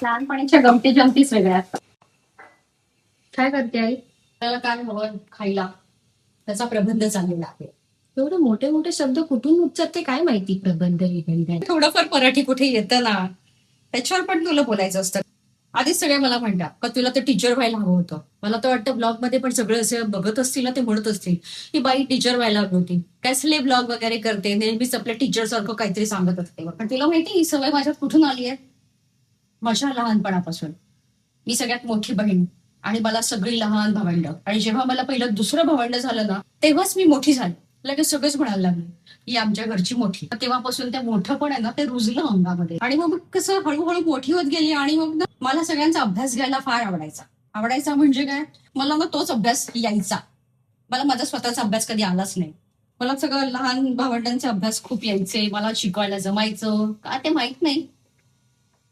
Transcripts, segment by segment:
लहानपणीच्या गमती जमतीच वेगळ्या असतात. काय करते आई? त्याला काय हवं खायला त्याचा प्रबंध चाललेला आहे. एवढे मोठे मोठे शब्द कुठून उच्चारते काय माहिती? प्रबंध विबंध. थोडंफार मराठी कुठे येतं ना, त्याच्यावर पण तुला बोलायचं असतं. आधीच सगळे मला म्हणतात का तुला तर टीचर व्हायला हवं होतं. मला तर वाटतं ब्लॉग मध्ये पण सगळे असे बघत असतील ना, ते म्हणत असतील की बाई टीचर व्हायला हवी होती. कसले ब्लॉग वगैरे करते, नेहमीच आपल्या टीचर सारखं काहीतरी सांगत असते. पण तुला माहिती ही सवय माझ्यात कुठून आली आहे? माझ्या लहानपणापासून. मी सगळ्यात मोठी बहीण आणि मला सगळी लहान भावंड. आणि जेव्हा मला पहिलं दुसरं भावंड झालं ना, तेव्हाच मी मोठी झाली. लगेच सगळंच म्हणायला लागले ही आमच्या घरची मोठी. तेव्हापासून ते मोठं पण आहे ना, ते रुजलं अंगामध्ये. आणि मग कसं हळूहळू मोठी होत गेली. आणि मग ना मला सगळ्यांचा अभ्यास घ्यायला फार आवडायचा म्हणजे काय, मला मग तोच अभ्यास यायचा. मला माझा स्वतःचा अभ्यास कधी आलाच नाही. मला सगळं लहान भावंडांचे अभ्यास खूप यायचे. मला शिकवायला जमायचं का ते माहित नाही,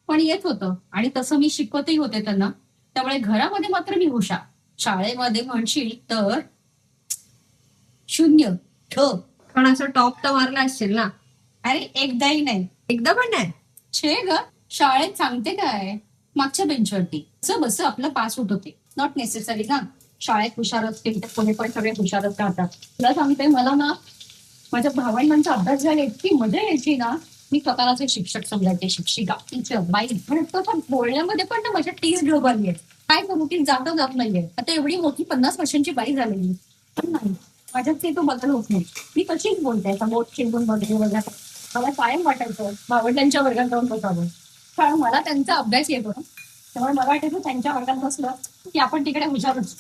पण येत होतं. आणि तसं मी शिकवतही होते त्यांना. त्यामुळे घरामध्ये मात्र मी हुशार. शाळेमध्ये म्हणशील तर शून्य ठ. पण असं टॉप तर मारला असशील ना? अरे एकदाही नाही. एकदा पण नाही. छे ग, शाळेत सांगते काय, मागच्या बेंचवरती बस आपलं पास होत होते. नॉट नेसेसरी ना शाळेत हुशार असतील तर पुढे पण सगळे हुशारच राहतात. तुला सांगते मला ना माझ्या भावंडांचा अभ्यास घ्यायला इतकी मजा यायची ना. मी स्वतःलाच एक शिक्षक समजायचे, शिक्षिका, टीचर, बाई. पण तसं बोलण्यामध्ये पण ना माझ्या टीच ढोबरली आहे. काय करू ती जात नाहीये. आता एवढी मोठी 50 वर्षांची बाई झालेली पण नाही, माझ्यात ते तो बदल होत नाही. मी कशीच बोलते बोट शिंकून वगैरे वगैरे. मला कायम वाटायचं भावंडांच्या वर्गात जाऊन बसावं, कारण मला त्यांचा अभ्यास येतो ना. त्यामुळे मला वाटायचं त्यांच्या वर्गात बसलं की आपण तिकडे हुशार असतो.